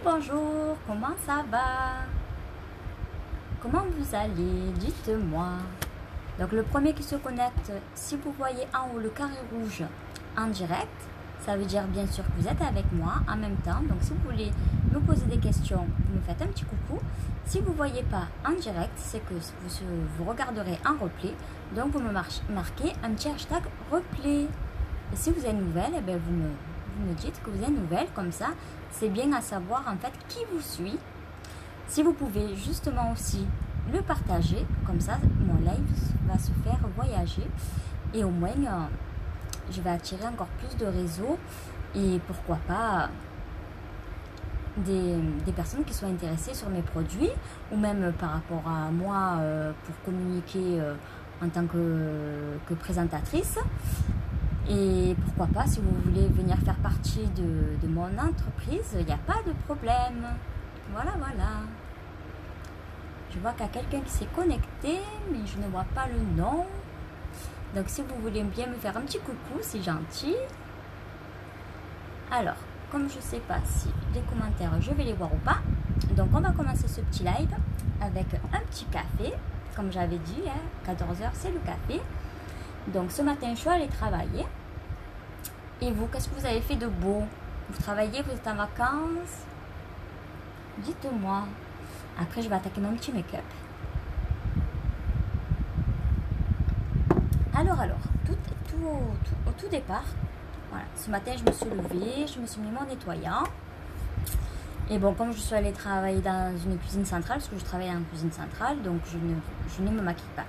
bonjour, comment ça va? Comment vous allez? Dites-moi. Donc le premier qui se connecte, si vous voyez en haut le carré rouge en direct, ça veut dire bien sûr que vous êtes avec moi en même temps. Donc si vous voulez me poser des questions, vous me faites un petit coucou. Si vous ne voyez pas en direct, c'est que vous regarderez en replay. Donc vous me marquez un petit hashtag replay. Et si vous êtes nouvelle, eh bien, vous me dites que vous êtes nouvelle, comme ça c'est bien à savoir en fait qui vous suit. Si vous pouvez justement aussi le partager, comme ça mon live va se faire voyager et au moins je vais attirer encore plus de réseaux et pourquoi pas des personnes qui sont intéressées sur mes produits ou même par rapport à moi pour communiquer en tant que présentatrice. Et pourquoi pas, si vous voulez venir faire partie de mon entreprise, il n'y a pas de problème. Voilà. Je vois qu'il y a quelqu'un qui s'est connecté, mais je ne vois pas le nom. Donc si vous voulez bien me faire un petit coucou, c'est gentil. Alors, comme je ne sais pas si les commentaires, je vais les voir ou pas. Donc on va commencer ce petit live avec un petit café. Comme j'avais dit, 14h c'est le café. Donc ce matin, je suis allée travailler. Et vous, qu'est-ce que vous avez fait de beau? Vous travaillez, vous êtes en vacances? Dites-moi. Après, je vais attaquer mon petit make-up. Alors, au tout départ, voilà, ce matin, je me suis levée, je me suis mis mon nettoyant. Et bon, comme je suis allée travailler dans une cuisine centrale, parce que je travaille en cuisine centrale, donc je ne me maquille pas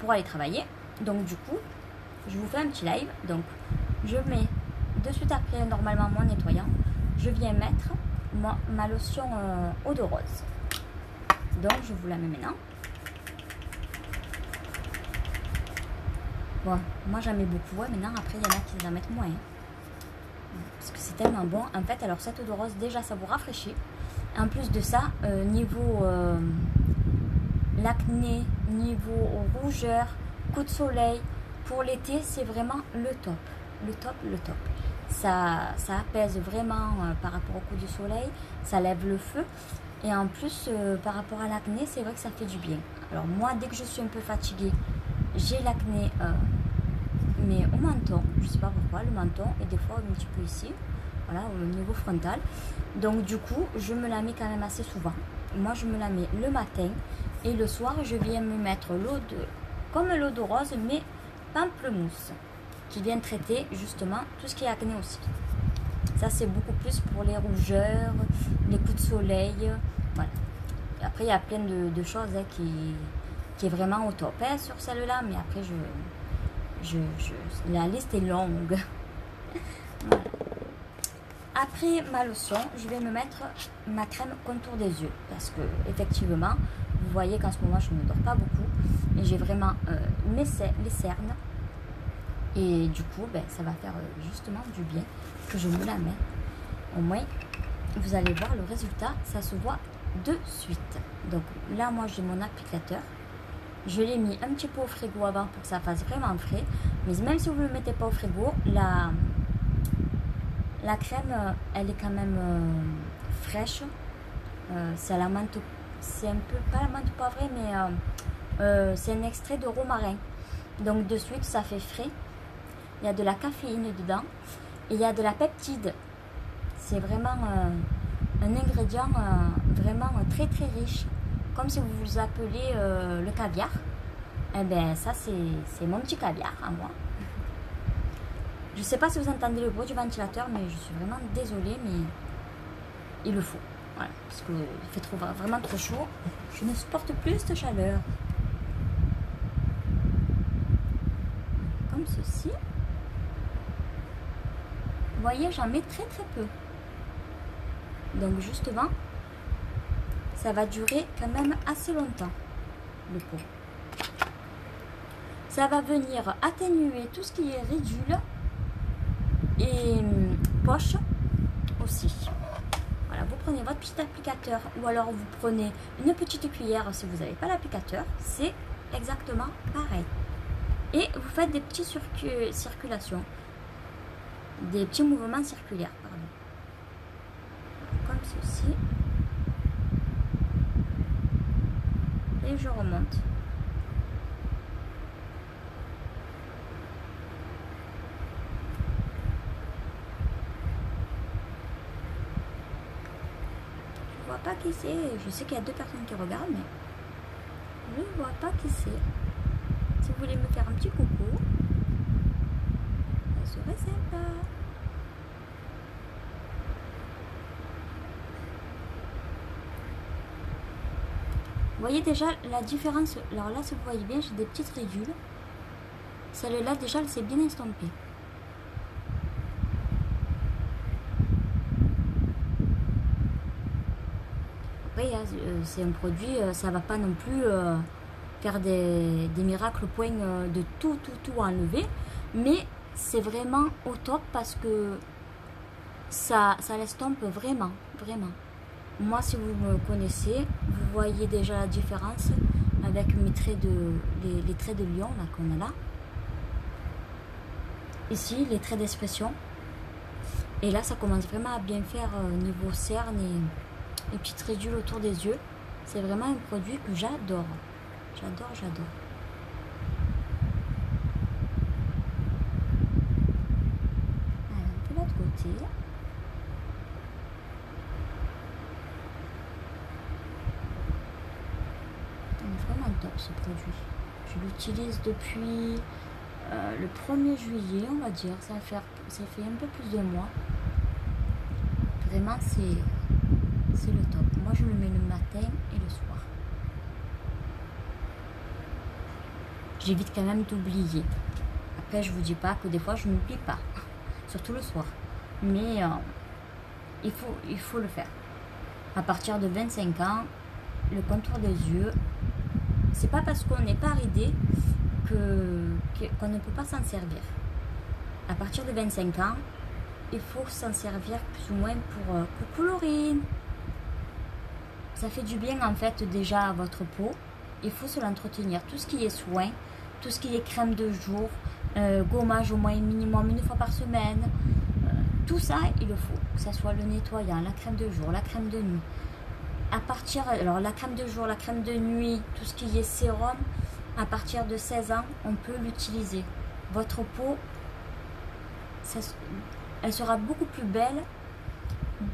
pour aller travailler. Donc du coup, je vous fais un petit live. Donc je mets de suite après normalement mon nettoyant, je viens mettre ma lotion eau de rose. Donc je vous la mets maintenant. Bon, moi j'en mets beaucoup, maintenant après il y en a qui la mettent moins. Parce que c'est tellement bon. En fait, alors cette eau de rose, déjà ça vous rafraîchit. En plus de ça, niveau l'acné, niveau rougeur, coup de soleil, pour l'été, c'est vraiment le top. Le top. Ça apaise vraiment par rapport au coup du soleil, ça lève le feu. Et en plus, par rapport à l'acné, c'est vrai que ça fait du bien. Alors moi, dès que je suis un peu fatiguée, j'ai l'acné, mais au menton, je ne sais pas pourquoi, le menton, et des fois un petit peu ici, voilà, au niveau frontal. Donc du coup, je me la mets quand même assez souvent. Moi, je me la mets le matin et le soir, je viens me mettre comme l'eau de rose, mais pamplemousse, qui vient traiter justement tout ce qui est acné aussi. Ça, c'est beaucoup plus pour les rougeurs, les coups de soleil, voilà. Et après, il y a plein de choses qui est vraiment au top sur celle-là, mais après, la liste est longue. Voilà. Après ma lotion, je vais me mettre ma crème contour des yeux, parce que effectivement, vous voyez qu'en ce moment, je ne dors pas beaucoup, et j'ai vraiment les cernes. Et du coup, ça va faire justement du bien que je me la mette. Au moins, vous allez voir le résultat, ça se voit de suite. Donc là, moi, j'ai mon applicateur. Je l'ai mis un petit peu au frigo avant pour que ça fasse vraiment frais. Mais même si vous ne le mettez pas au frigo, la crème, elle est quand même fraîche. C'est à la menthe, c'est un peu, pas la menthe poivrée, mais c'est un extrait de romarin. Donc de suite, ça fait frais. Il y a de la caféine dedans et il y a de la peptide. C'est vraiment un ingrédient vraiment très très riche. Comme si vous vous appelez le caviar. Eh bien ça c'est mon petit caviar à moi. Je ne sais pas si vous entendez le bruit du ventilateur, mais je suis vraiment désolée, mais il le faut. Voilà, parce qu'il fait vraiment trop chaud. Je ne supporte plus cette chaleur. Comme ceci. Vous voyez, j'en mets très très peu. Donc justement, ça va durer quand même assez longtemps, le pot. Ça va venir atténuer tout ce qui est ridule et poche aussi. Voilà, vous prenez votre petit applicateur ou alors vous prenez une petite cuillère si vous n'avez pas l'applicateur. C'est exactement pareil. Et vous faites des petites circulations. Des petits mouvements circulaires, pardon. Comme ceci. et je remonte. Je vois pas qui c'est. Je sais qu'il y a 2 personnes qui regardent, mais je ne vois pas qui c'est. Si vous voulez me faire un petit coucou, ça serait sympa. Vous voyez déjà la différence. Alors là, si vous voyez bien, j'ai des petites ridules. Celle-là, déjà, elle s'est bien estampée. Après, c'est un produit, ça va pas non plus faire des miracles au point de tout enlever. Mais c'est vraiment au top parce que ça l'estompe vraiment. Moi, si vous me connaissez, vous voyez déjà la différence avec mes traits les traits de lion là qu'on a là. Ici, les traits d'expression. Et là, ça commence vraiment à bien faire niveau cerne et petites ridules autour des yeux. C'est vraiment un produit que j'adore. J'adore. Allez, un peu l'autre côté. Vraiment top ce produit. Je l'utilise depuis le 1er juillet, on va dire. Ça fait un peu plus de mois. Vraiment, c'est le top. Moi, je le mets le matin et le soir. J'évite quand même d'oublier. Après, je vous dis pas que des fois, je n'oublie pas. Surtout le soir. Mais il faut le faire. À partir de 25 ans, le contour des yeux, c'est pas parce qu'on n'est pas ridé qu'on ne peut pas s'en servir. À partir de 25 ans, il faut s'en servir plus ou moins pour coucou Laurine. Ça fait du bien en fait déjà à votre peau. Il faut se l'entretenir. Tout ce qui est soin, tout ce qui est crème de jour, gommage au moins minimum 1 fois par semaine, tout ça il le faut. Que ce soit le nettoyant, la crème de jour, la crème de nuit. Alors la crème de jour, la crème de nuit, tout ce qui est sérum, à partir de 16 ans, on peut l'utiliser. Votre peau, elle sera beaucoup plus belle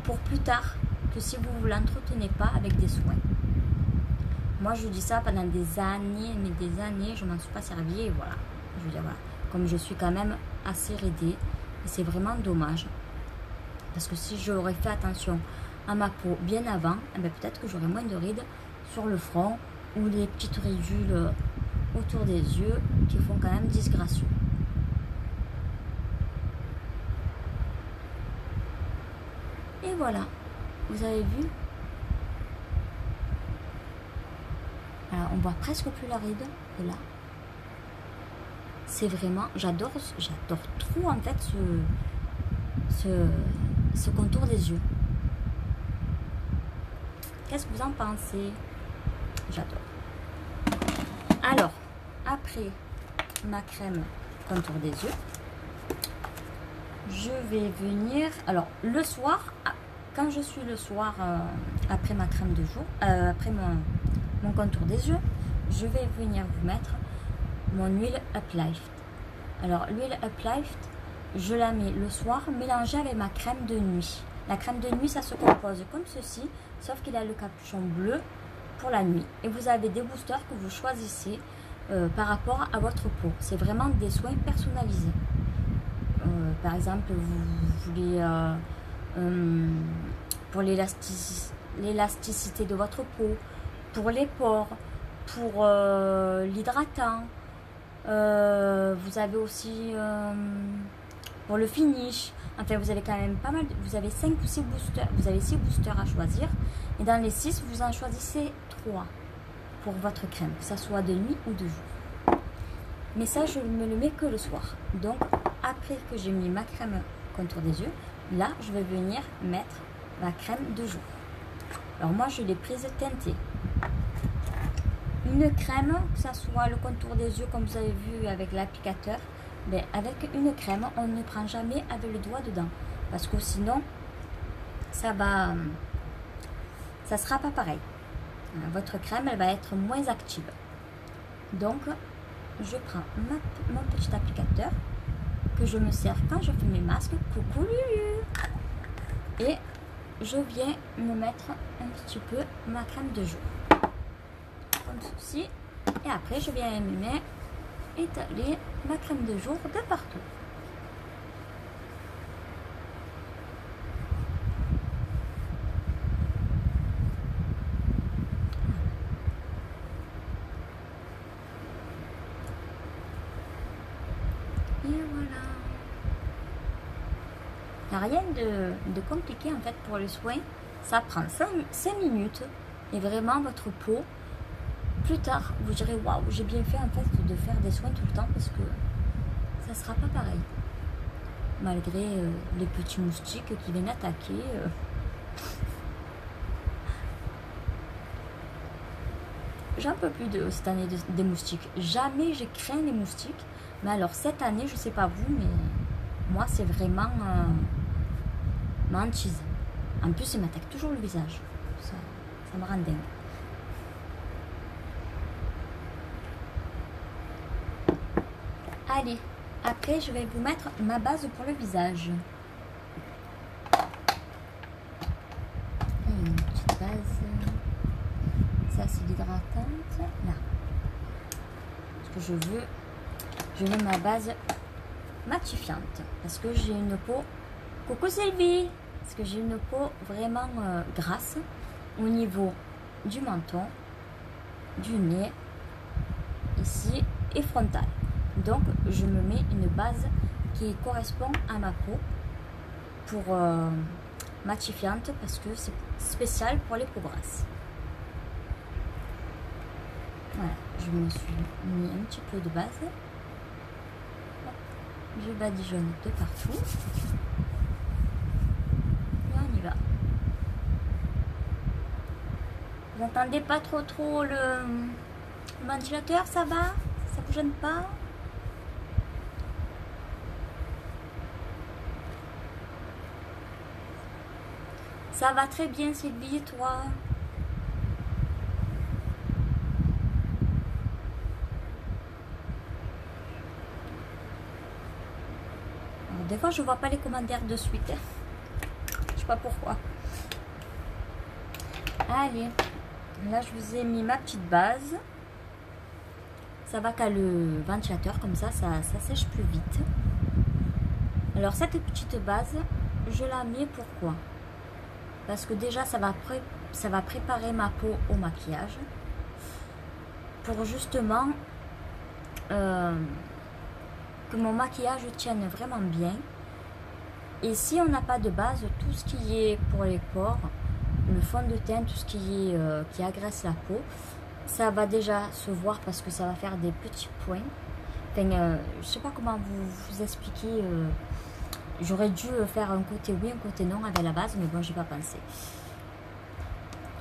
pour plus tard que si vous ne l'entretenez pas avec des soins. Moi, je dis ça pendant des années, mais des années, je ne m'en suis pas servi et voilà. Je veux dire, voilà. Comme je suis quand même assez ridée, c'est vraiment dommage. Parce que si j'aurais fait attention à ma peau bien avant, eh bien, peut-être que j'aurais moins de rides sur le front ou des petites ridules autour des yeux qui font quand même disgracieux. Et voilà, vous avez vu? Alors, on voit presque plus la ride que là. C'est vraiment, j'adore trop en fait ce contour des yeux. Qu'est-ce que vous en pensez? J'adore. Alors, après ma crème contour des yeux, je vais venir... Alors, le soir, quand je suis le soir, après ma crème de jour, après mon contour des yeux, je vais venir vous mettre mon huile Uplift. Alors, l'huile Uplift, je la mets le soir mélangée avec ma crème de nuit. La crème de nuit, ça se compose comme ceci, sauf qu'il a le capuchon bleu pour la nuit. Et vous avez des boosters que vous choisissez par rapport à votre peau. C'est vraiment des soins personnalisés. Par exemple, vous voulez pour l'élasticité de votre peau, pour les pores, pour l'hydratant. Vous avez aussi pour le finish. Enfin, vous avez quand même pas mal. Vous avez 5 ou 6 boosters. Vous avez 6 boosters à choisir. Et dans les 6, vous en choisissez 3 pour votre crème, que ça soit de nuit ou de jour. Mais ça, je ne me le mets que le soir. Donc, après que j'ai mis ma crème contour des yeux, là, je vais venir mettre ma crème de jour. Alors, moi, je l'ai prise teintée. Une crème, que ça soit le contour des yeux, comme vous avez vu avec l'applicateur, mais avec une crème, on ne prend jamais avec le doigt dedans. Parce que sinon, ça sera pas pareil. votre crème, elle va être moins active. Donc, je prends mon petit applicateur que je me sers quand je fais mes masques. Coucou Lulu! Et je viens me mettre un petit peu ma crème de jour. Comme ceci. Et après, je viens étaler ma crème de jour de partout. Et voilà. Il n'y a rien de compliqué en fait pour le soin. Ça prend 5 minutes. Et vraiment votre peau, plus tard, vous direz waouh, j'ai bien fait en fait de faire des soins tout le temps parce que ça sera pas pareil. Malgré les petits moustiques qui viennent attaquer. J'en peux plus de cette année des moustiques. Jamais j'ai craint les moustiques. Mais alors cette année, je sais pas vous, mais moi c'est vraiment ma hantise. En plus, il m'attaque toujours le visage. Ça me rend dingue. Allez, après je vais vous mettre ma base pour le visage. Une petite base. Ça c'est l'hydratante. Là. Parce que je veux ma base matifiante. Parce que j'ai une peau. Coucou Sylvie! Parce que j'ai une peau vraiment grasse au niveau du menton, du nez, ici et frontal. Donc je me mets une base qui correspond à ma peau pour matifiante parce que c'est spécial pour les peaux grasses. Voilà, je me suis mis un petit peu de base. Hop, je badigeonne de partout. Et on y va. Vous n'entendez pas trop le ventilateur, ça va? Ça vous gêne pas? Ça va très bien Sylvie, toi? Alors, des fois je vois pas les commentaires de suite. Je sais pas pourquoi. Allez, là je vous ai mis ma petite base. Ça va qu'à le ventilateur, comme ça sèche plus vite. Alors cette petite base, je la mets pourquoi? Parce que déjà ça va préparer ma peau au maquillage. Pour justement que mon maquillage tienne vraiment bien. Et si on n'a pas de base, tout ce qui est pour les pores, le fond de teint, tout ce qui agresse la peau, ça va déjà se voir parce que ça va faire des petits points. Enfin, je sais pas comment vous expliquer. J'aurais dû faire un côté oui, un côté non avec la base, mais bon, j'ai pas pensé.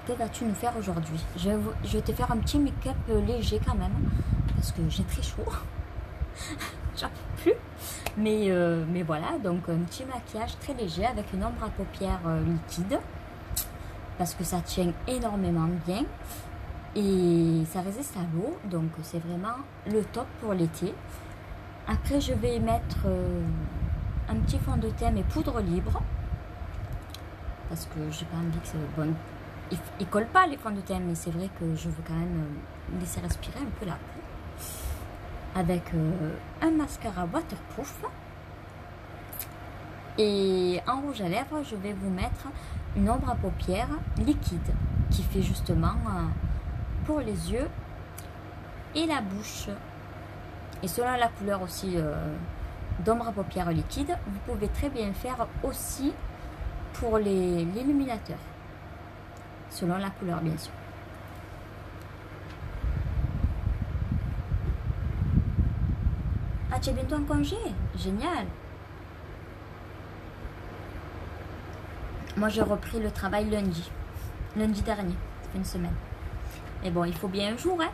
Que vas-tu nous faire aujourd'hui? Je vais te faire un petit make-up léger quand même, parce que j'ai très chaud. J'en peux plus. Mais voilà, donc un petit maquillage très léger avec une ombre à paupières liquide, parce que ça tient énormément bien. Et ça résiste à l'eau, donc c'est vraiment le top pour l'été. Après, je vais mettre un petit fond de teint mais poudre libre, parce que j'ai pas envie que c'est bon. Il colle pas les fonds de teint, mais c'est vrai que je veux quand même laisser respirer un peu la peau. Avec un mascara waterproof. Et en rouge à lèvres, je vais vous mettre une ombre à paupières liquide qui fait justement pour les yeux et la bouche. Et selon la couleur aussi d'ombre à paupières liquide, vous pouvez très bien faire aussi pour l'illuminateur. Selon la couleur, bien sûr. Ah, tu es bientôt en congé? Génial! Moi, j'ai repris le travail lundi. Lundi dernier. Ça fait une semaine. Mais bon, il faut bien un jour, hein,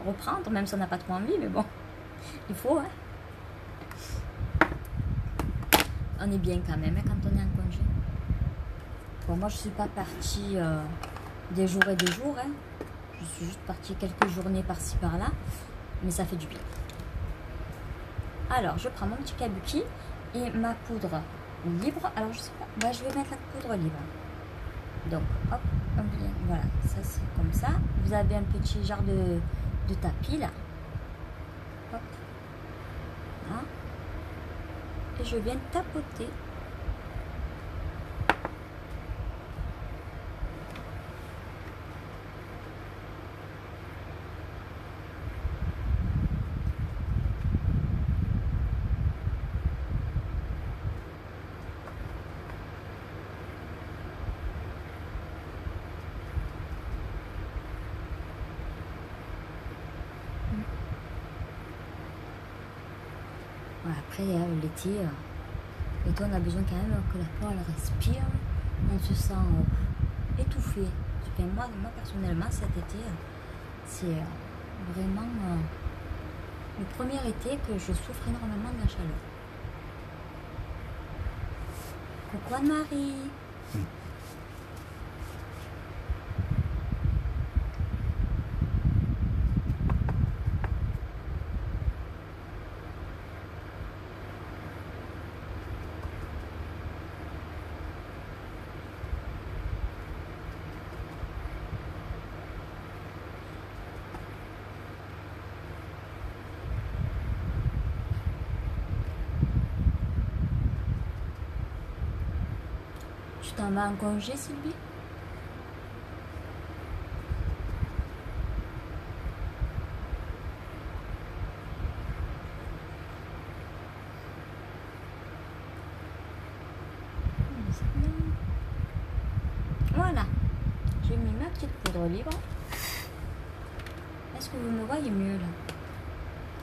reprendre, même si on n'a pas trop envie, mais bon, il faut, hein. On est bien quand même, hein, quand on est en congé. Bon, moi, je suis pas partie des jours et des jours. Hein. Je suis juste partie quelques journées par-ci par-là, mais ça fait du bien. Alors, je prends mon petit kabuki et ma poudre libre. Alors, je sais pas, bah, je vais mettre la poudre libre. Donc, hop, voilà, ça c'est comme ça. Vous avez un petit genre de tapis là. Hop. Voilà. Et je viens tapoter. Après, l'été, on a besoin quand même que la peau elle respire. On se sent étouffé. Enfin, moi, personnellement, cet été, c'est vraiment le premier été que je souffre énormément de la chaleur. Coucou Anne-Marie. Tu t'en vas en congé, Sylvie? Voilà, j'ai mis ma petite poudre libre. Est-ce que vous me voyez mieux là?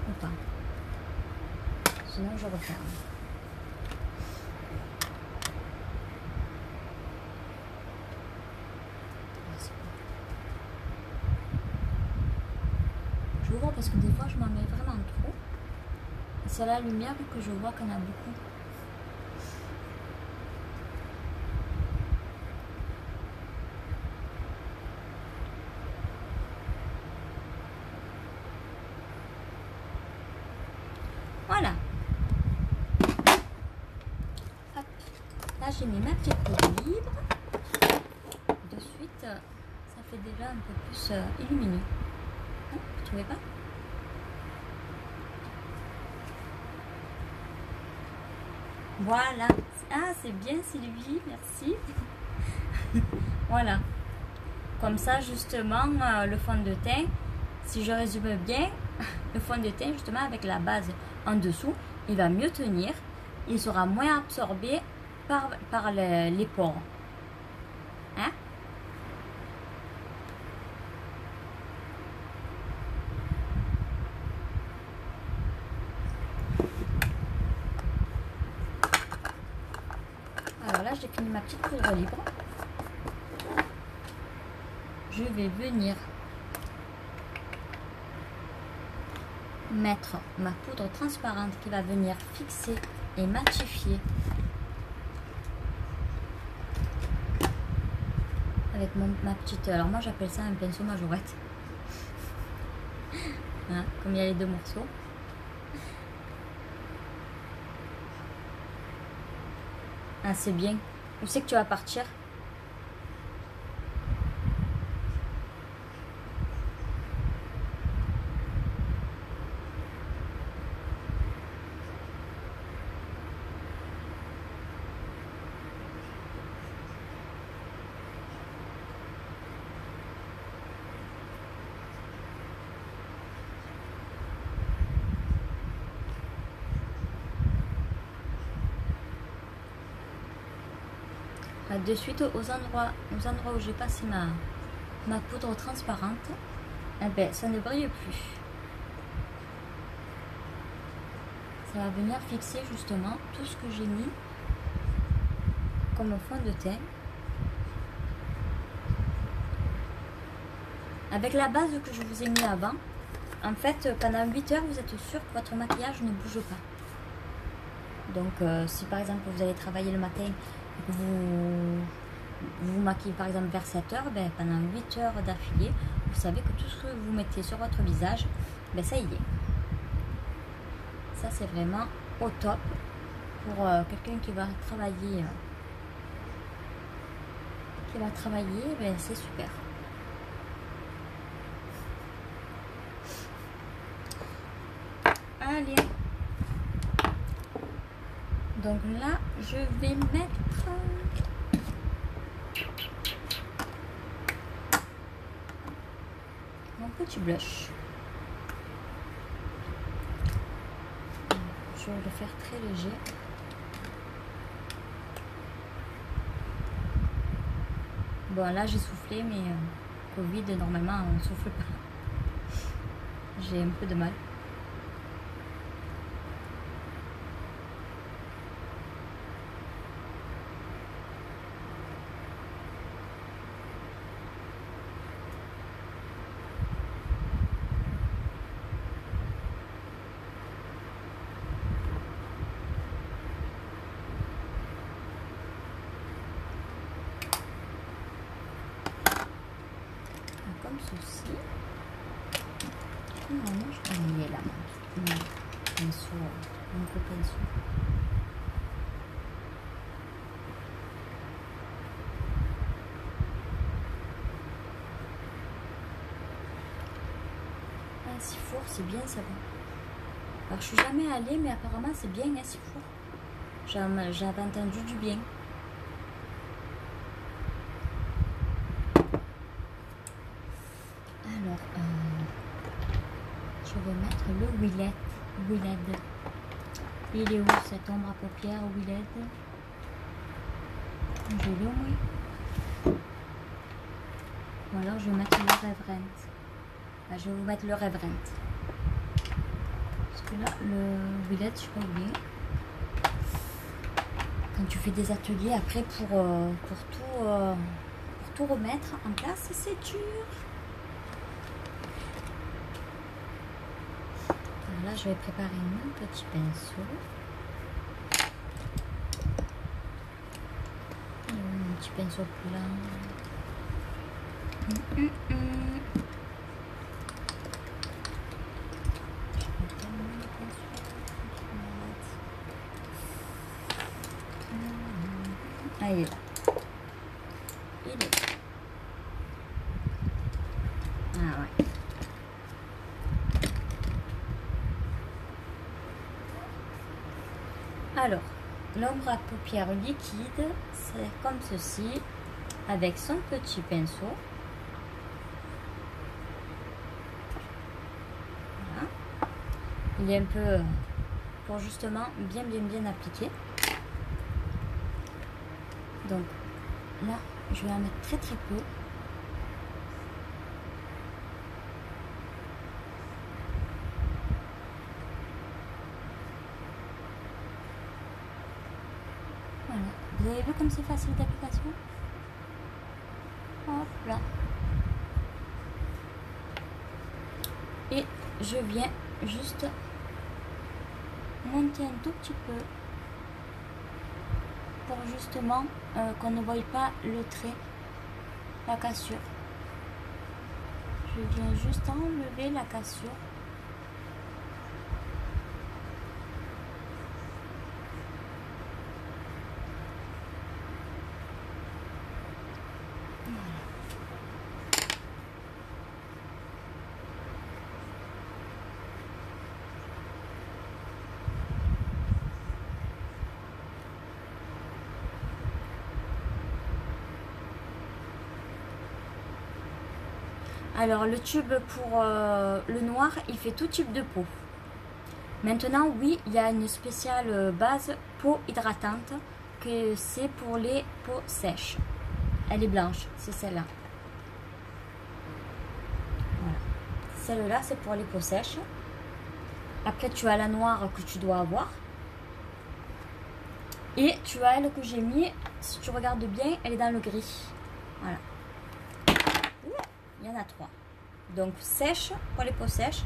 Ou pas? Sinon je referme. Je vois parce que des fois je m'en mets vraiment trop. C'est la lumière que je vois qu'il y en a beaucoup. Voilà. Hop. Là j'ai mis ma petite poudre libre. De suite, ça fait déjà un peu plus illuminé. Vous trouvez pas? Voilà. Ah, c'est bien Sylvie, merci. Voilà. Comme ça, justement, le fond de teint, si je résume bien, le fond de teint, justement, avec la base en dessous, il va mieux tenir. Il sera moins absorbé par les pores. Hein? Alors là, j'ai fini ma petite poudre libre. Je vais venir mettre ma poudre transparente qui va venir fixer et matifier avec ma petite, alors moi j'appelle ça un pinceau majorette. Hein, comme il y a les deux morceaux. Ah, c'est bien. Où c'est que tu vas partir? De suite aux endroits où j'ai passé ma poudre transparente, eh ben, ça ne brille plus. Ça va venir fixer justement tout ce que j'ai mis comme fond de teint. Avec la base que je vous ai mis avant, en fait, pendant 8 heures, vous êtes sûr que votre maquillage ne bouge pas. Donc, si par exemple vous allez travailler le matin, vous vous maquillez par exemple vers 7 heures, ben, pendant 8 heures d'affilée, vous savez que tout ce que vous mettez sur votre visage, ben, ça y est. Ça c'est vraiment au top pour quelqu'un qui va travailler. Ben, c'est super. Allez. Donc là, je vais mettre mon petit blush. Je vais le faire très léger. Bon, là j'ai soufflé, mais Covid, normalement on souffle pas. J'ai un peu de mal. Comme ceci. Normalement, je vais enlever là mon pinceau, mon gros pinceau. Un Sifour, c'est bien ça. Alors, je suis jamais allée, mais apparemment, c'est bien un Sifour. J'avais entendu du bien. Alors, je vais mettre le Willed. Il est où cette ombre à paupières Willed? Je l'ai au moins. Ou alors je vais mettre le Reverend. Je vais vous mettre le Reverend. Parce que là, le Willed, je sais pas où il est. Quand tu fais des ateliers après pour tout remettre en place, c'est dur. Là, je vais préparer mon petit pinceau. Mon petit pinceau plat. Ah, il est là. Il est là. Ah ouais. Alors, l'ombre à paupières liquide, c'est comme ceci, avec son petit pinceau. Voilà. Il est un peu pour justement bien appliquer. Donc là, je vais en mettre très peu. Voilà. Vous avez vu comme c'est facile d'application? Hop là. Et je viens juste monter un tout petit peu pour justement qu'on ne voie pas le trait, la cassure. Je viens juste enlever la cassure. Alors le tube pour le noir, il fait tout type de peau. Maintenant, oui, il y a une spéciale base peau hydratante que c'est pour les peaux sèches. Elle est blanche, c'est celle-là. Voilà. Celle-là, c'est pour les peaux sèches. Après, tu as la noire que tu dois avoir. Et tu as elle que j'ai mis, si tu regardes bien, elle est dans le gris. Voilà. Il y en a 3. Donc sèche pour les peaux sèches,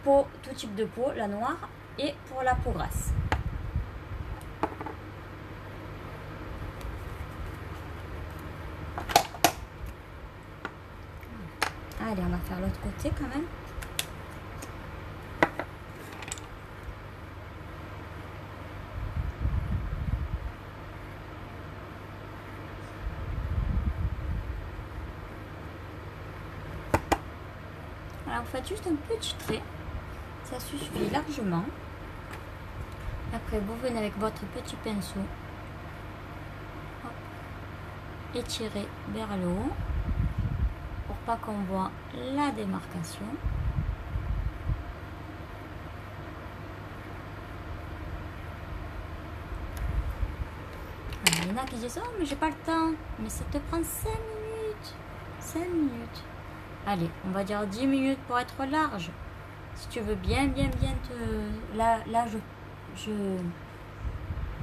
peau, tout type de peau, la noire, et pour la peau grasse. Allez, on va faire l'autre côté quand même. Alors, vous faites juste un petit trait. Ça suffit largement. Après, vous venez avec votre petit pinceau. Hop. Étirez vers le haut. Pour pas qu'on voit la démarcation. Alors, il y en a qui disent, oh mais j'ai pas le temps. Mais ça te prend 5 minutes. 5 minutes. Allez, on va dire 10 minutes pour être large. Si tu veux bien te... Là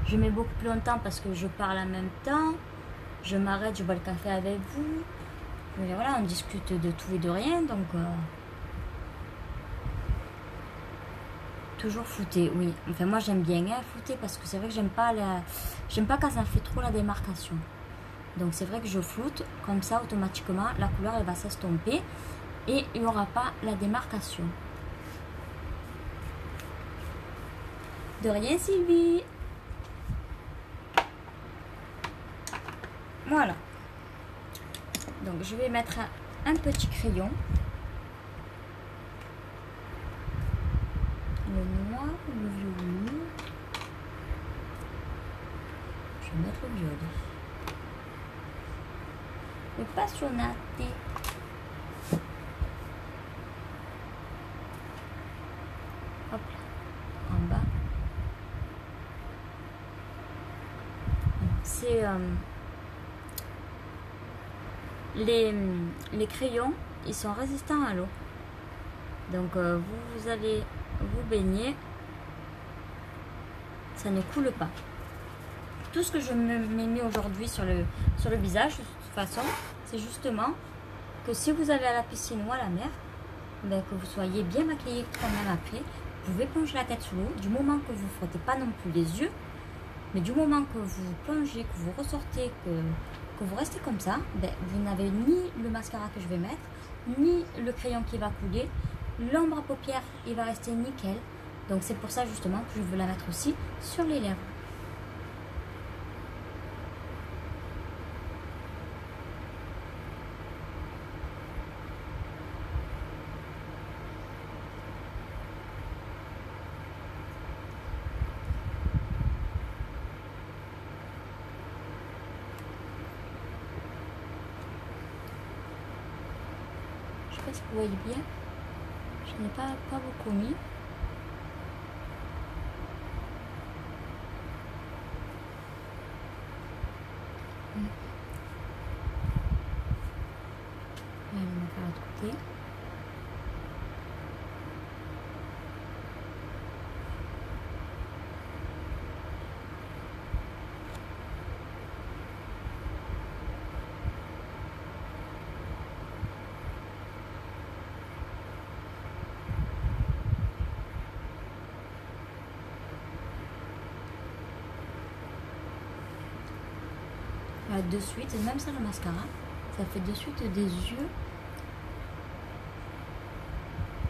je mets beaucoup plus longtemps parce que je parle en même temps. Je m'arrête, je bois le café avec vous. Mais voilà, on discute de tout et de rien, donc... Toujours flouter, oui. Enfin, moi, j'aime bien flouter parce que c'est vrai que j'aime pas quand ça fait trop la démarcation. Donc, c'est vrai que je floute. Comme ça, automatiquement, la couleur, elle va s'estomper. Et il n'y aura pas la démarcation. De rien, Sylvie. Voilà. Donc, je vais mettre un petit crayon. Le noir ou le violet? Je vais mettre le violet. Le passionate. Hop là, en bas. C'est les crayons, ils sont résistants à l'eau. Donc vous allez vous baigner, ça ne coule pas. Tout ce que je me mets aujourd'hui sur le visage, de toute façon, c'est justement que si vous allez à la piscine ou à la mer, ben, que vous soyez bien maquillé quand même après. Vous pouvez plonger la tête sous l'eau, du moment que vous ne frottez pas non plus les yeux, mais du moment que vous plongez, que vous ressortez, que vous restez comme ça, ben, vous n'avez ni le mascara que je vais mettre, ni le crayon qui va couler. L'ombre à paupières, il va rester nickel. Donc c'est pour ça justement que je veux la mettre aussi sur les lèvres. Je sais pas si vous voyez bien. Je n'ai pas beaucoup mis. Allez, on va faire l'autre côté. De suite, même ça le mascara, ça fait de suite des yeux.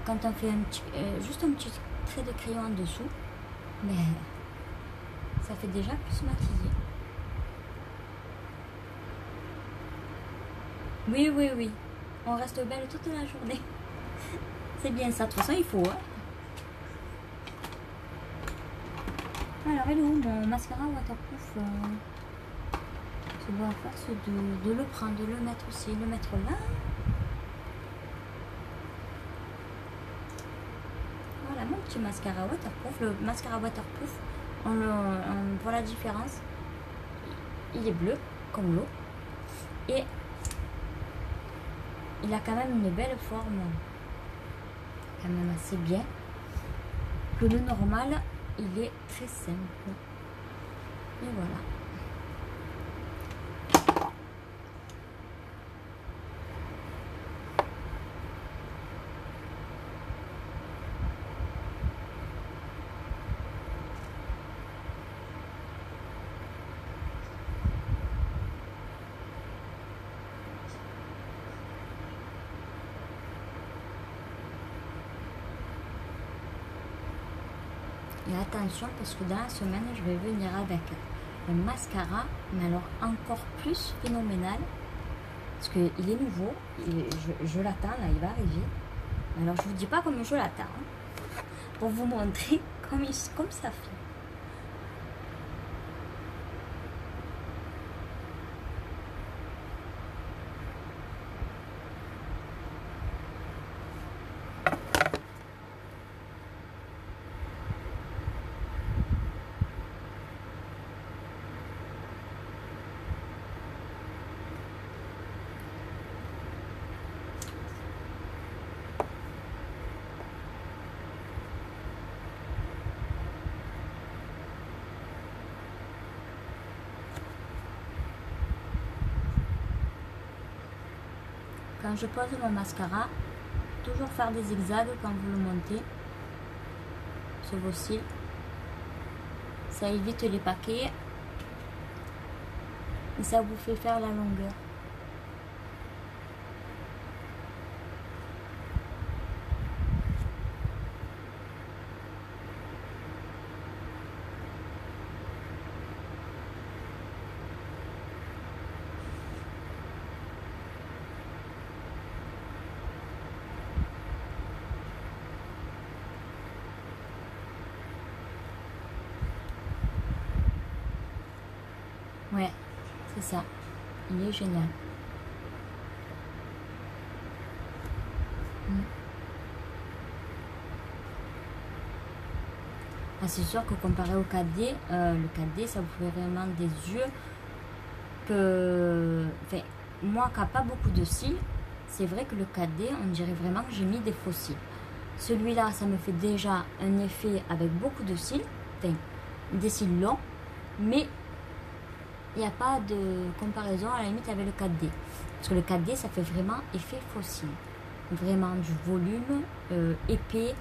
Quand on fait juste un petit trait de crayon en dessous, mais ça fait déjà plus maquillé. Oui, oui, oui. On reste belle toute la journée. C'est bien ça, de toute façon il faut. Hein. Alors, il est où mon mascara waterproof Je dois à force de le prendre, de le mettre aussi, le mettre là. Voilà mon petit mascara waterproof. Le mascara waterproof, on voit la différence. Il est bleu comme l'eau et il a quand même une belle forme, quand même assez bien. Que le normal, il est très simple. Et voilà. Et attention, parce que dans la semaine, je vais venir avec un mascara, mais alors encore plus phénoménal. Parce qu'il est nouveau, et je l'attends, là, il va arriver. Alors, je vous dis pas comme je l'attends, hein, pour vous montrer comme ça fait. Quand je pose mon mascara, toujours faire des zigzags quand vous le montez sur vos cils. Ça évite les paquets et ça vous fait faire la longueur. Ouais, c'est ça. Il est génial. Ah, c'est sûr que comparé au 4D, le 4D, ça vous fait vraiment des yeux que... Enfin, moi qui n'ai pas beaucoup de cils, c'est vrai que le 4D, on dirait vraiment que j'ai mis des faux cils. Celui-là, ça me fait déjà un effet avec beaucoup de cils, enfin, des cils longs, mais il n'y a pas de comparaison à la limite avec le 4D. Parce que le 4D, ça fait vraiment effet faux cils. Vraiment du volume, épais.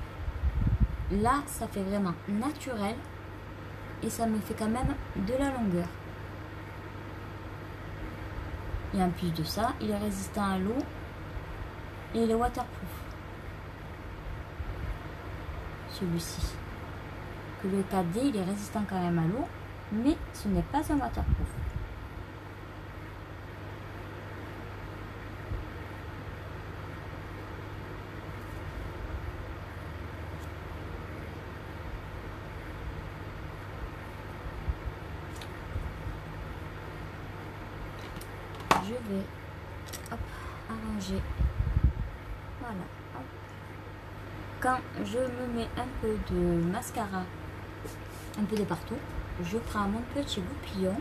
Là, ça fait vraiment naturel et ça me fait quand même de la longueur. Et en plus de ça, il est résistant à l'eau et il est waterproof. Celui-ci. Que le 4D, il est résistant quand même à l'eau, mais ce n'est pas un waterproof. Je vais hop, arranger. Voilà. Hop. Quand je me mets un peu de mascara, un peu de partout, je prends mon petit goupillon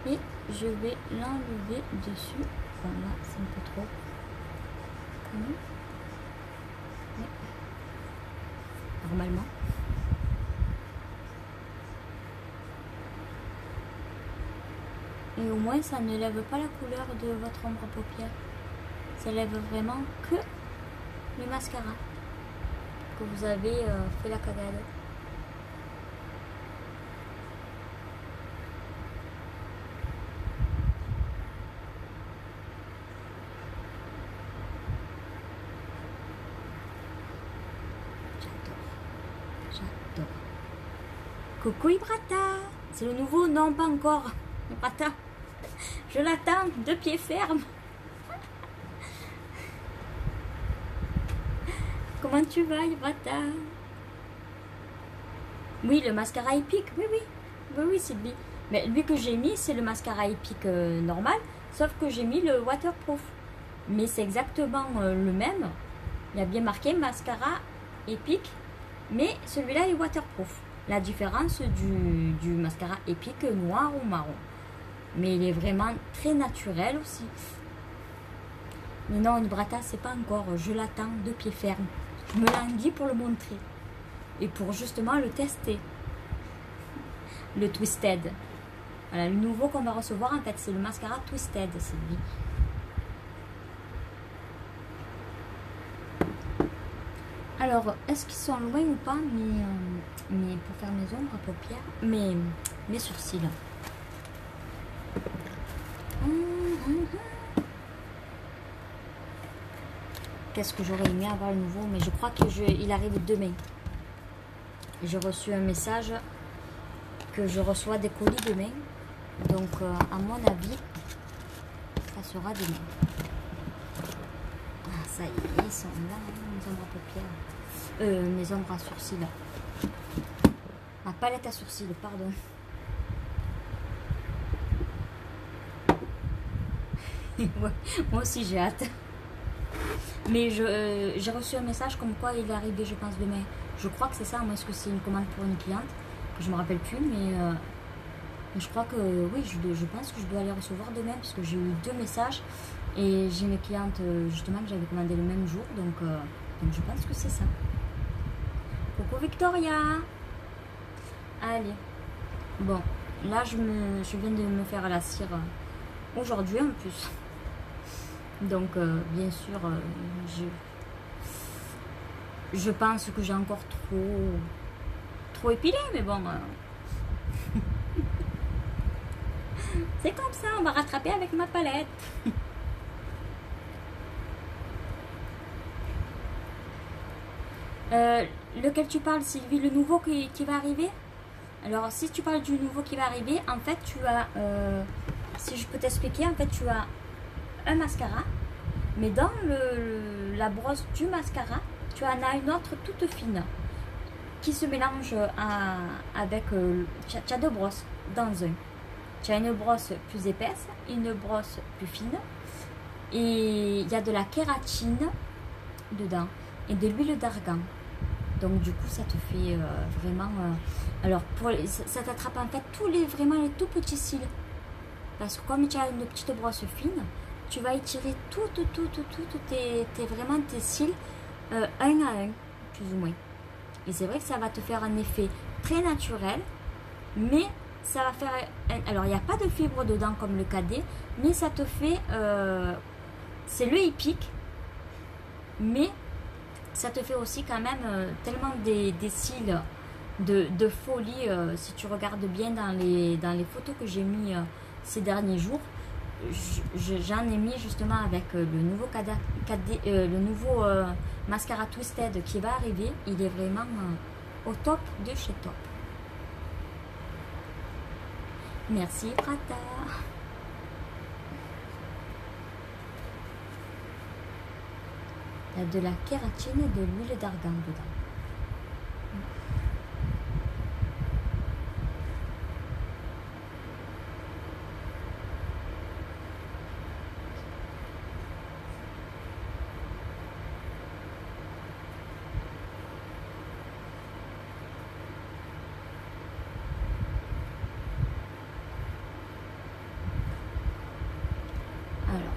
et je vais l'enlever dessus. Voilà, c'est un peu trop. Mais, normalement. Et au moins, ça ne lève pas la couleur de votre ombre à paupières. Ça lève vraiment que le mascara que vous avez fait la cagade. J'adore. Coucou Ibrata. C'est le nouveau? Non, pas encore. Ibrata. Je l'attends de pied ferme. Comment tu vas, Ibrata? Oui, le mascara épique. Oui, oui. Oui, oui, c'est lui. Mais lui que j'ai mis, c'est le mascara épique normal. Sauf que j'ai mis le waterproof. Mais c'est exactement le même. Il y a bien marqué mascara épique. Mais celui-là est waterproof. La différence du mascara épique noir ou marron. Mais il est vraiment très naturel aussi. Mais non, Ibrata, c'est pas encore. Je l'attends de pied ferme. Je me languis pour le montrer. Et pour justement le tester. Le Twisted. Voilà, le nouveau qu'on va recevoir, en fait, c'est le mascara Twisted, c'est lui. Alors, est-ce qu'ils sont loin ou pas, mais pour faire mes ombres à paupières, mes sourcils. Qu'est-ce que j'aurais aimé avoir le nouveau, mais je crois qu'il arrive demain. J'ai reçu un message que je reçois des colis demain. Donc, à mon avis, ça sera demain. Ah, ça y est, ils sont là, mes ombres à paupières. Mes ombres à sourcils. Ma palette à sourcils, pardon. Ouais, moi aussi, j'ai hâte. Mais j'ai reçu un message comme quoi il est arrivé, je pense, demain. Je crois que c'est ça, moi, est-ce que c'est une commande pour une cliente? Je me rappelle plus, mais je crois que oui, je pense que je dois les recevoir demain, parce que j'ai eu 2 messages et j'ai mes clientes, justement, que j'avais commandé le même jour, donc je pense que c'est ça. Coucou Victoria! Allez, bon, là je viens de me faire la cire aujourd'hui en plus. Donc, bien sûr, je pense que j'ai encore trop épilé, mais bon, c'est comme ça, on va rattraper avec ma palette. Lequel tu parles, Sylvie? Le nouveau qui va arriver? Alors, si tu parles du nouveau qui va arriver, en fait, tu as, si je peux t'expliquer, en fait, tu as un mascara, mais dans la brosse du mascara, tu en as une autre toute fine qui se mélange avec... tu as 2 brosses dans un. Tu as une brosse plus épaisse, une brosse plus fine, et il y a de la kératine dedans et de l'huile d'argan. Donc du coup ça te fait vraiment... alors ça t'attrape en fait vraiment les tout petits cils. Parce que comme tu as une petite brosse fine, tu vas étirer vraiment tes cils un à un, plus ou moins. Et c'est vrai que ça va te faire un effet très naturel, mais ça va faire... alors il n'y a pas de fibres dedans comme le cadet, mais ça te fait... c'est le hippique, mais ça te fait aussi quand même tellement des cils de folie. Si tu regardes bien dans les photos que j'ai mis ces derniers jours, j'en ai mis justement avec le nouveau mascara Twisted qui va arriver. Il est vraiment au top de chez top. Merci Prata. Il y a de la kératine et de l'huile d'argan dedans.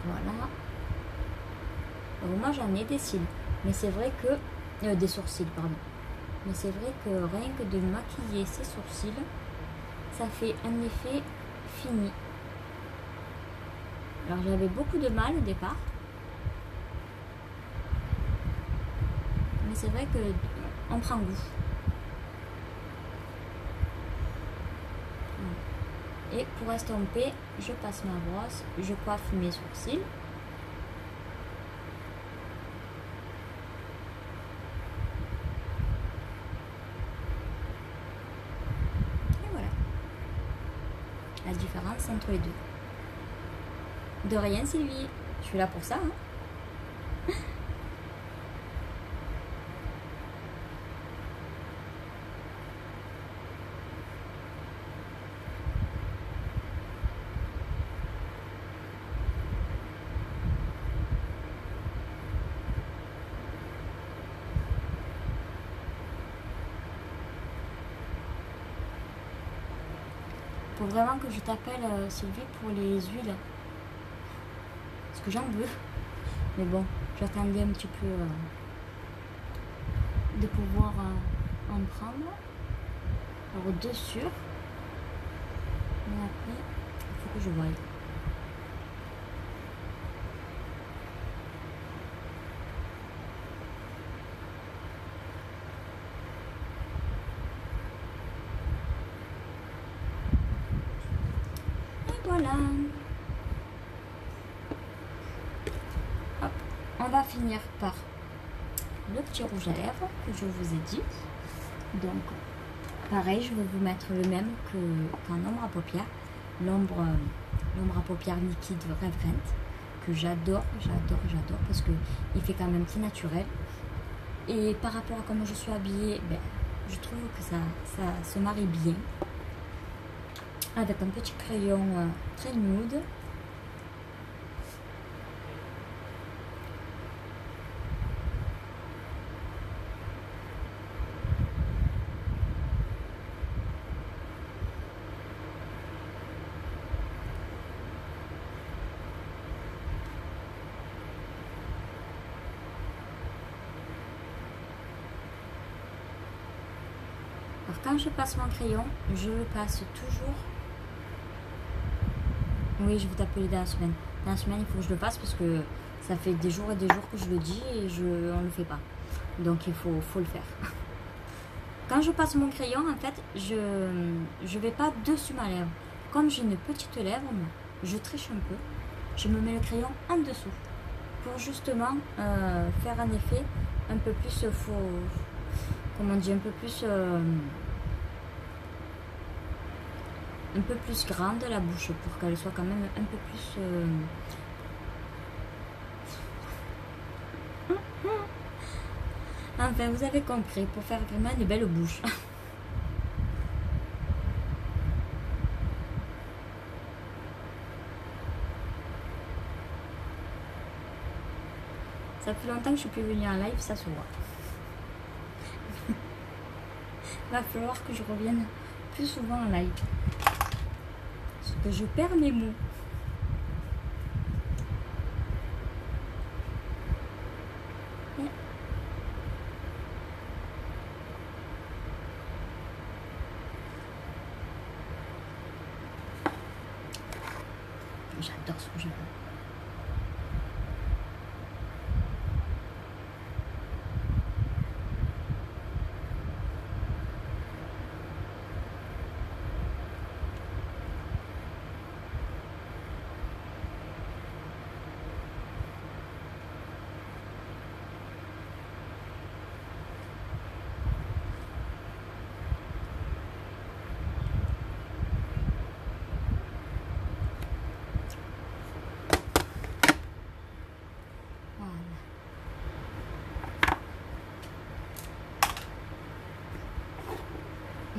Voilà. Donc moi j'en ai des cils, mais c'est vrai que des sourcils, pardon. Mais c'est vrai que rien que de maquiller ses sourcils, ça fait un effet fini. Alors j'avais beaucoup de mal au départ, mais c'est vrai que on prend goût. Et pour estomper, je passe ma brosse, je coiffe mes sourcils. Et voilà. La différence entre les deux. De rien Sylvie, je suis là pour ça. Hein. Faut vraiment que je t'appelle Sylvie pour les huiles. Parce que j'en veux. Mais bon, j'attendais un petit peu de pouvoir en prendre. Alors 2 sûrs. Mais après, il faut que je voie. Voilà. Hop. On va finir par le petit rouge à lèvres que je vous ai dit. Donc pareil, je vais vous mettre le même qu'en ombre à paupières, l'ombre à paupières liquide Reverend, que j'adore parce que il fait quand même très naturel. Et par rapport à comment je suis habillée, ben, je trouve que ça se marie bien avec un petit crayon très nude. Alors quand je passe mon crayon, je le passe toujours. Oui, je vais t'appeler dans la semaine. Dans la semaine, il faut que je le fasse parce que ça fait des jours et des jours que je le dis et on ne le fait pas. Donc il faut le faire. Quand je passe mon crayon, en fait, je vais pas dessus ma lèvre. Comme j'ai une petite lèvre, je triche un peu. Je me mets le crayon en dessous pour justement faire un effet un peu plus comment on dit, un peu plus grande la bouche pour qu'elle soit quand même un peu plus enfin vous avez compris, pour faire vraiment une belle bouche. Ça fait longtemps que je suis plus venue en live, ça se voit. Va falloir que je revienne plus souvent en live. Parce que je perds mes mots. J'adore ce jeu.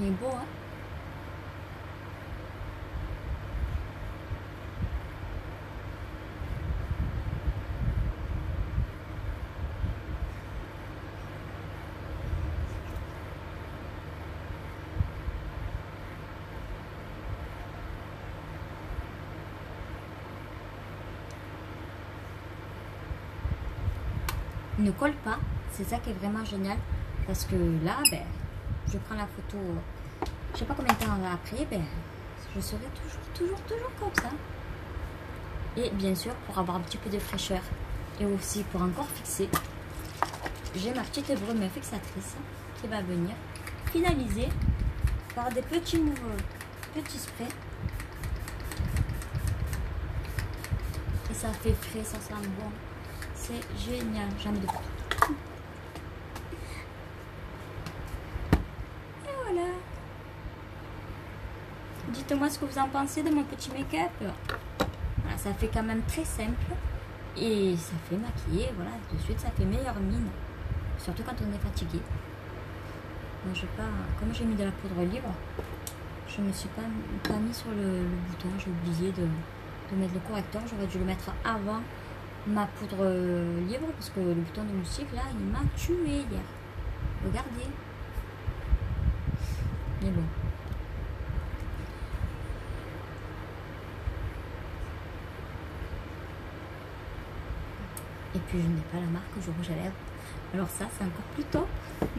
Il est beau, hein? Il ne colle pas, c'est ça qui est vraiment génial. Parce que là, ben, je prends la photo, je sais pas combien de temps après, ben, je serai toujours comme ça. Et bien sûr, pour avoir un petit peu de fraîcheur et aussi pour encore fixer, j'ai ma petite brume fixatrice qui va venir finaliser par des petits sprays. Et ça fait frais, ça sent bon. C'est génial, j'en ai de partout. Et voilà. Dites-moi ce que vous en pensez de mon petit make-up. Voilà, ça fait quand même très simple. Et ça fait maquiller, voilà, de suite ça fait meilleure mine. Surtout quand on est fatigué. Moi, comme j'ai mis de la poudre libre, je me suis pas mis sur le bouton. J'ai oublié de mettre le correcteur. J'aurais dû le mettre avant ma poudre libre parce que le bouton de moustique là, il m'a tué hier. Regardez. Mais bon. Et puis je n'ai pas la marque du rouge à lèvres. Alors ça, c'est encore plus top.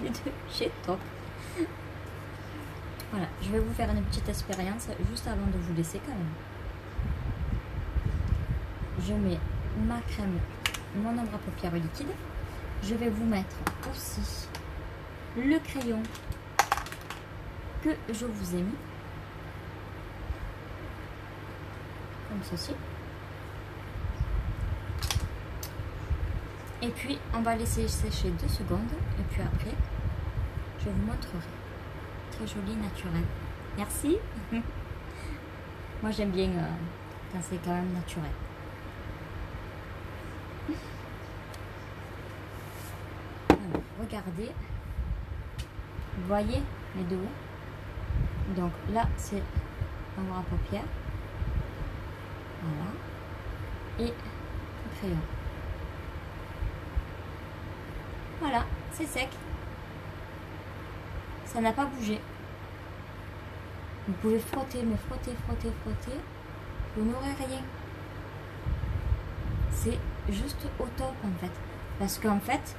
Les deux, chez Top. Voilà, je vais vous faire une petite expérience juste avant de vous laisser quand même. Je mets ma crème, mon ombre à paupières liquide. Je vais vous mettre aussi le crayon que je vous ai mis. Comme ceci. Et puis, on va laisser sécher 2 secondes. Et puis après, je vous montrerai. très joli, naturel. Merci. Moi j'aime bien quand c'est quand même naturel. Alors, regardez. Vous voyez les deux. Donc là c'est un bras à paupières. Voilà. Et le crayon. Voilà, c'est sec. Ça n'a pas bougé. Vous pouvez frotter, mais frotter, frotter, frotter. Vous n'aurez rien. C'est juste au top en fait. Parce qu'en fait,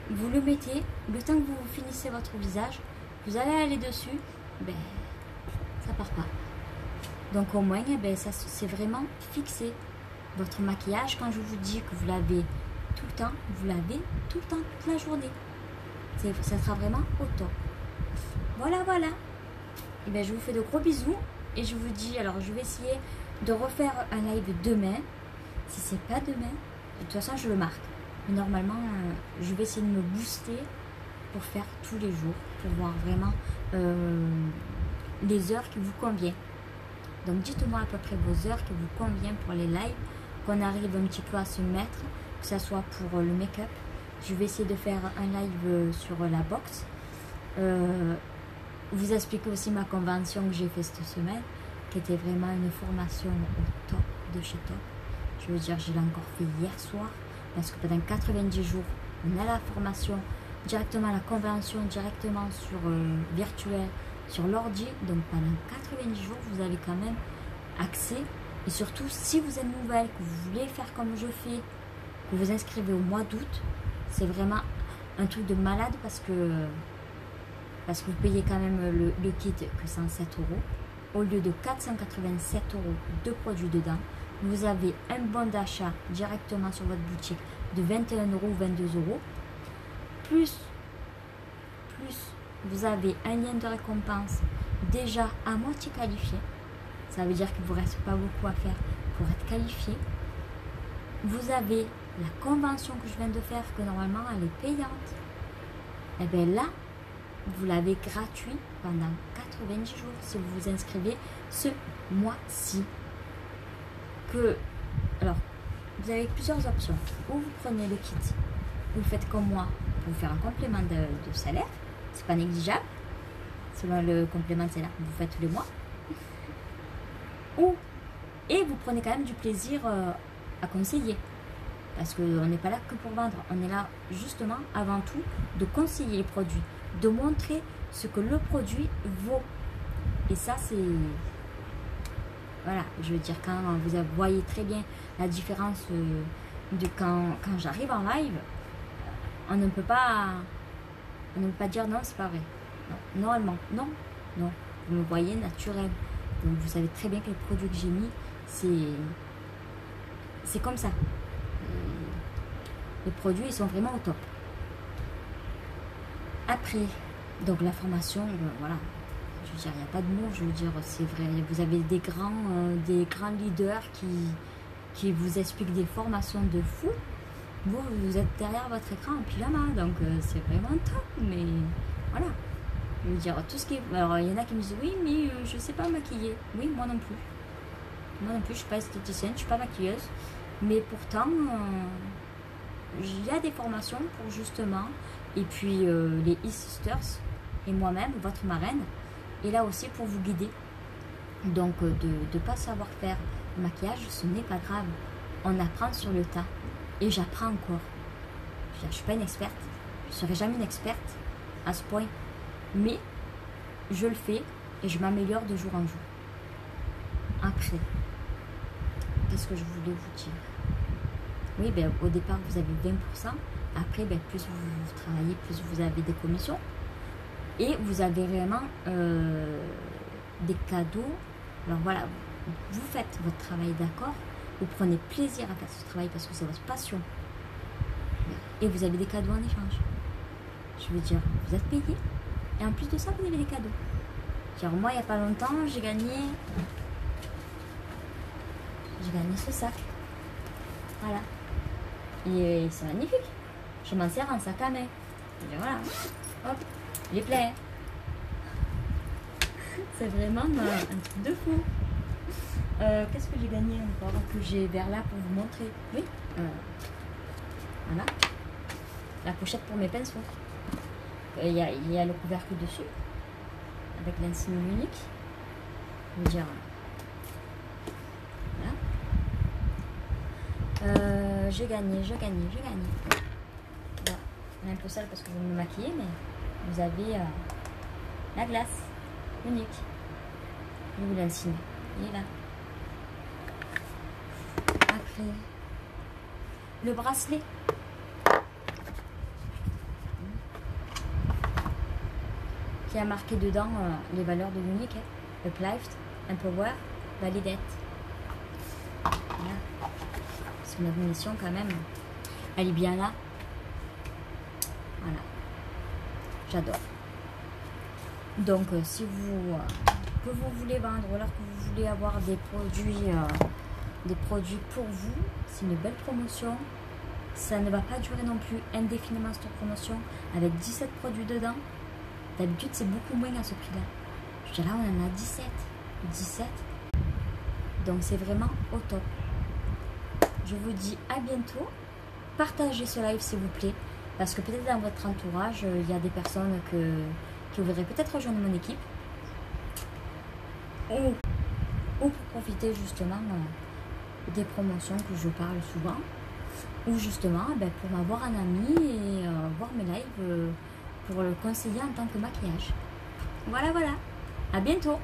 vous le mettez, le temps que vous finissez votre visage, vous allez aller dessus, ben, ça part pas. Donc au moins, ben, ça c'est vraiment fixé. Votre maquillage, quand je vous dis que vous l'avez tout le temps, vous l'avez tout le temps, toute la journée. Ça sera vraiment au top. Voilà, voilà. Et bien, je vous fais de gros bisous. Et je vous dis, alors je vais essayer de refaire un live demain. Si c'est pas demain, de toute façon, je le marque. Mais normalement, je vais essayer de me booster pour faire tous les jours. Pour voir vraiment les heures qui vous conviennent. Donc, dites-moi à peu près vos heures qui vous conviennent pour les lives. Qu'on arrive un petit peu à se mettre. Que ce soit pour le make-up. Je vais essayer de faire un live sur la boxe. Vous expliquer aussi ma convention que j'ai fait cette semaine, qui était vraiment une formation au top de chez top. Je veux dire, je l'ai encore fait hier soir, parce que pendant 90 jours, on a la formation, directement la convention, directement sur virtuel, sur l'ordi. Donc pendant 90 jours, vous avez quand même accès. Et surtout, si vous êtes nouvelle, que vous voulez faire comme je fais, que vous inscrivez au mois d'août, c'est vraiment un truc de malade parce que vous payez quand même le kit que 107 €. Au lieu de 487 € de produits dedans, vous avez un bon d'achat directement sur votre boutique de 21 € ou 22 €. Plus, vous avez un lien de récompense déjà à moitié qualifié. Ça veut dire qu'il ne vous reste pas beaucoup à faire pour être qualifié. Vous avez la convention que je viens de faire, que normalement elle est payante. Et bien là, vous l'avez gratuit pendant 90 jours si vous vous inscrivez ce mois-ci. Alors, vous avez plusieurs options. Ou vous prenez le kit, vous faites comme moi pour vous faire un complément de salaire. C'est pas négligeable. Selon le complément de salaire que vous faites tous les mois. Et vous prenez quand même du plaisir à conseiller. Parce qu'on n'est pas là que pour vendre. On est là justement avant tout de conseiller les produits. De montrer ce que le produit vaut. Et ça, c'est... Voilà, je veux dire, quand vous voyez très bien la différence de quand j'arrive en live, on ne peut pas dire non, c'est pas vrai. Non, normalement, non. Vous me voyez naturel. Donc vous savez très bien que les produits que j'ai mis, c'est comme ça. Les produits, ils sont vraiment au top. Après, donc la formation, voilà, je veux dire, il n'y a pas de mots, je veux dire, c'est vrai, vous avez des grands leaders qui vous expliquent des formations de fou. Vous êtes derrière votre écran en pyjama, donc c'est vraiment top, mais voilà. Je veux dire, tout ce qui est... Alors, il y en a qui me disent, oui, mais je ne sais pas maquiller. Oui, moi non plus. Moi non plus, je ne suis pas esthéticienne, je ne suis pas maquilleuse. Mais pourtant, il y a des formations pour justement... Et puis, les e-sisters et moi-même, votre marraine, est là aussi pour vous guider. Donc, de ne pas savoir faire le maquillage, ce n'est pas grave. On apprend sur le tas. Et j'apprends encore. Je ne suis pas une experte. Je ne serai jamais une experte à ce point. Mais je le fais et je m'améliore de jour en jour. Après, qu'est-ce que je voulais vous dire? Oui, ben, au départ, vous avez 20%. Après, ben, plus vous travaillez, plus vous avez des commissions. Et vous avez vraiment des cadeaux. Alors voilà, vous faites votre travail, d'accord? Vous prenez plaisir à faire ce travail parce que c'est votre passion. Et vous avez des cadeaux en échange. Je veux dire, vous êtes payé. Et en plus de ça, vous avez des cadeaux. Genre, moi, il n'y a pas longtemps, j'ai gagné ce sac. Voilà. Et c'est magnifique. Je m'en sers en sac à main. Et voilà. Hop, il est plein. C'est vraiment un truc de fou. Qu'est-ce que j'ai gagné encore que j'ai vers là pour vous montrer? Oui, voilà, la pochette pour mes pinceaux. Il y a le couvercle dessus avec l'insigne unique. Je veux dire, voilà. J'ai gagné. Bon, un peu sale parce que je vais me maquiller, mais vous avez la glace unique. Où l'insigne? Il est là. Après, le bracelet. Qui a marqué dedans les valeurs de l'unique. Uplift, Empower, Validate. Voilà. C'est une munition quand même. Elle est bien là. Voilà. J'adore. Donc si vous que vous voulez vendre ou alors que vous voulez avoir des produits pour vous, c'est une belle promotion. Ça ne va pas durer non plus indéfiniment cette promotion avec 17 produits dedans. D'habitude c'est beaucoup moins à ce prix là. Je dirais là on en a 17. Donc c'est vraiment au top. Je vous dis à bientôt. Partagez ce live s'il vous plaît. Parce que peut-être dans votre entourage, il y a des personnes qui voudraient peut-être rejoindre mon équipe. Ou pour profiter justement des promotions que je parle souvent. Ou justement pour m'avoir un ami et voir mes lives pour le conseiller en tant que maquillage. Voilà. À bientôt.